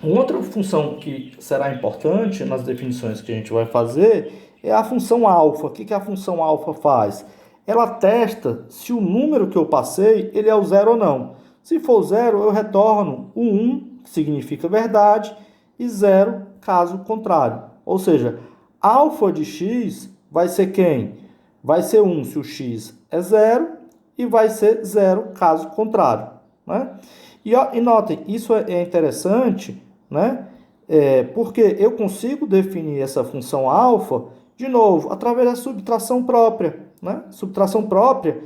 Uma outra função que será importante nas definições que a gente vai fazer é a função alfa. O que a função alfa faz? Ela testa se o número que eu passei ele é o zero ou não. Se for zero, eu retorno o 1, que significa verdade, e zero, caso contrário. Ou seja, alfa de x vai ser quem? Vai ser 1 se o x é zero e vai ser zero caso contrário. Né? E notem, isso é interessante, né? Porque eu consigo definir essa função alfa, de novo, através da subtração própria. Né? Subtração própria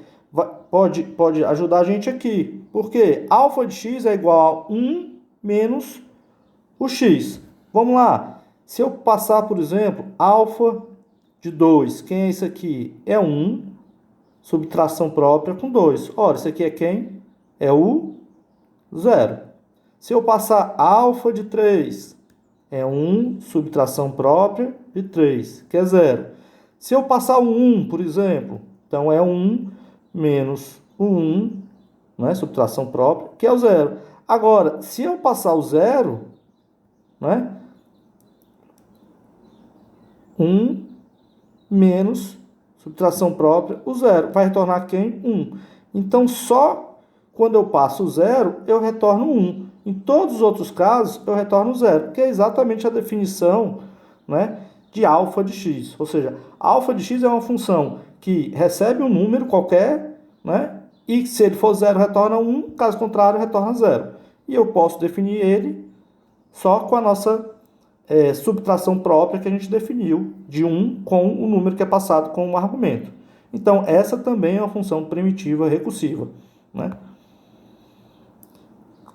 pode ajudar a gente aqui. Porque alfa de x é igual a 1 menos o x. Vamos lá. Se eu passar, por exemplo, alfa de 2, quem é isso aqui? É 1, subtração própria com 2. Ora, isso aqui é quem? É o zero. Se eu passar alfa de 3, é 1, subtração própria de 3, que é zero. Se eu passar o 1, por exemplo, então é 1 menos o 1, né, subtração própria, que é o zero. Agora, se eu passar o zero, né, 1 menos subtração própria, o zero. Vai retornar quem? 1. Então, só quando eu passo o zero, eu retorno 1. Em todos os outros casos, eu retorno zero, que é exatamente a definição, né, de alfa de x. Ou seja, alfa de x é uma função que recebe um número qualquer, né, e se ele for zero, retorna 1, caso contrário, retorna zero. E eu posso definir ele só com a nossa subtração própria que a gente definiu de 1 com o número que é passado com o argumento. Então, essa também é uma função primitiva recursiva. Né?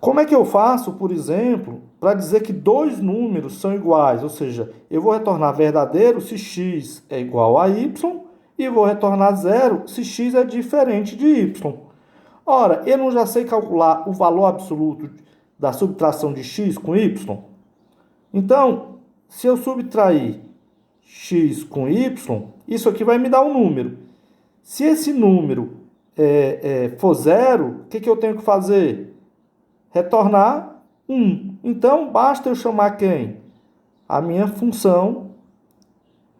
Como é que eu faço, por exemplo, para dizer que dois números são iguais? Ou seja, eu vou retornar verdadeiro se x é igual a y e vou retornar zero se x é diferente de y. Ora, eu não já sei calcular o valor absoluto da subtração de x com y? Então, se eu subtrair x com y, isso aqui vai me dar um número. Se esse número for zero, o que eu tenho que fazer? Retornar 1. Então, basta eu chamar quem? A minha função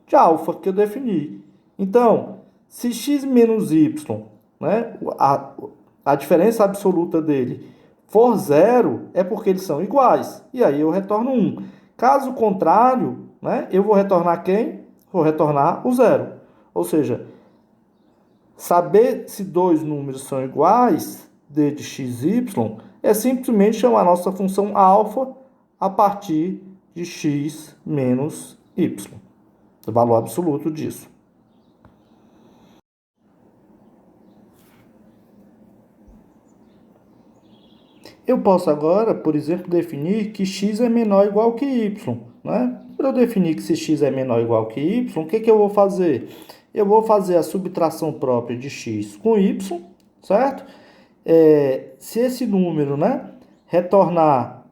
de alfa que eu defini. Então, se x menos y, né, a diferença absoluta dele, for zero, é porque eles são iguais. E aí eu retorno 1. Caso contrário, né, eu vou retornar quem? Vou retornar o zero. Ou seja, saber se dois números são iguais, d de x, y, é simplesmente chamar a nossa função alfa a partir de x menos y, o valor absoluto disso. Eu posso agora, por exemplo, definir que x é menor ou igual que y. Né? Para eu definir que se x é menor ou igual que y, o que eu vou fazer? Eu vou fazer a subtração própria de x com y, certo? Se esse número, né, retornar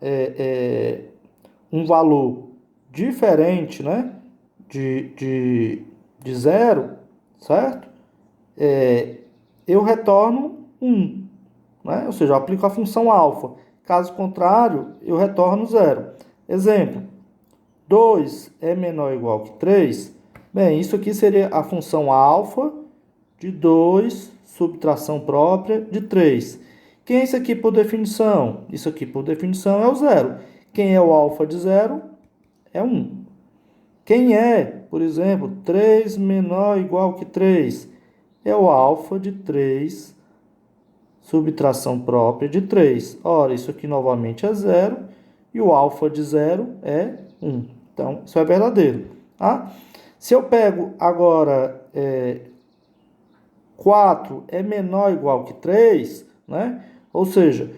um valor diferente, né, de zero, certo? Eu retorno 1, né? Ou seja, eu aplico a função alfa. Caso contrário, eu retorno zero. Exemplo, 2 é menor ou igual que 3. Bem, isso aqui seria a função alfa de 2, subtração própria de 3. Quem é isso aqui por definição? Isso aqui por definição é o zero. Quem é o alfa de zero? É 1. Quem é, por exemplo, 3 menor ou igual que 3? É o alfa de 3, subtração própria de 3. Ora, isso aqui novamente é zero e o alfa de zero é 1. Então, isso é verdadeiro. Tá? Se eu pego agora 4 é menor ou igual que 3, né? Ou seja,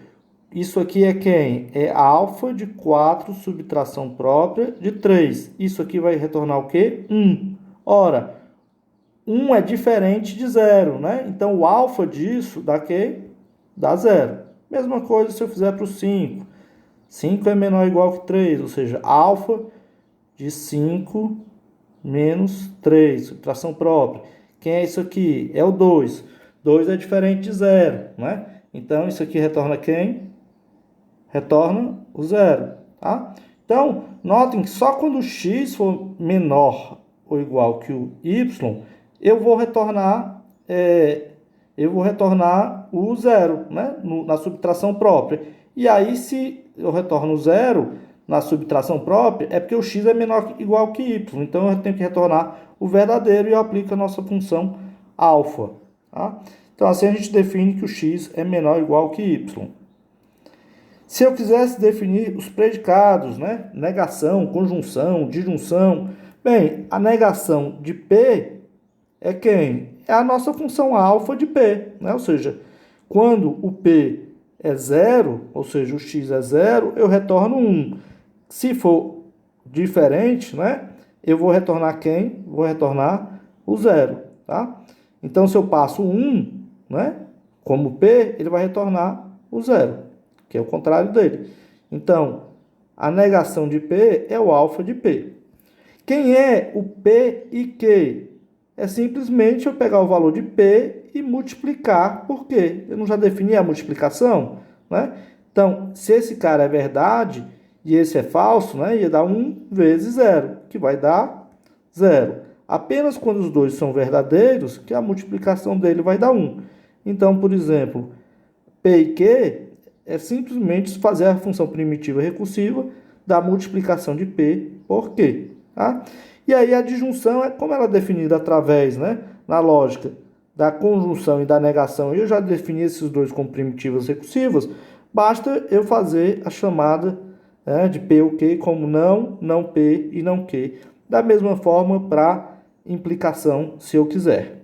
isso aqui é quem? É alfa de 4 subtração própria de 3. Isso aqui vai retornar o quê? 1. Ora, 1 é diferente de 0, né? Então, o alfa disso dá quê? Dá 0. Mesma coisa se eu fizer para o 5. 5 é menor ou igual que 3, ou seja, alfa de 5 menos 3, subtração própria. Quem é isso aqui? É o 2. 2 é diferente de 0, né? Então, isso aqui retorna quem? Retorna o 0. tá? Então, notem que só quando o x for menor ou igual que o y, eu vou retornar o zero, né? Na subtração própria. E aí, se eu retorno zero na subtração própria, é porque o x é menor ou igual que y. Então, eu tenho que retornar o verdadeiro e eu aplico a nossa função alfa. Tá? Então, assim a gente define que o x é menor ou igual que y. Se eu quisesse definir os predicados, né? Negação, conjunção, disjunção. Bem, a negação de P é quem? É a nossa função alfa de P, né? Ou seja, quando o P é zero, ou seja, o x é zero, eu retorno 1. Se for diferente, né? Eu vou retornar quem? Vou retornar o zero, tá? Então, se eu passo 1, né? Como P, ele vai retornar o zero, que é o contrário dele. Então, a negação de P é o alfa de P. Quem é o P e Q? É simplesmente eu pegar o valor de P e multiplicar por Q. Eu não já defini a multiplicação, né? Então, se esse cara é verdade e esse é falso, né? Ia dar 1 vezes 0, que vai dar 0. Apenas quando os dois são verdadeiros, que a multiplicação dele vai dar 1. Então, por exemplo, P e Q é simplesmente fazer a função primitiva recursiva da multiplicação de P por Q. Tá? E aí a disjunção é como ela é definida através, né, na lógica da conjunção e da negação. Eu já defini esses dois como primitivas recursivas. Basta eu fazer a chamada, né, de P ou Q como não, não P e não Q. Da mesma forma para implicação, se eu quiser.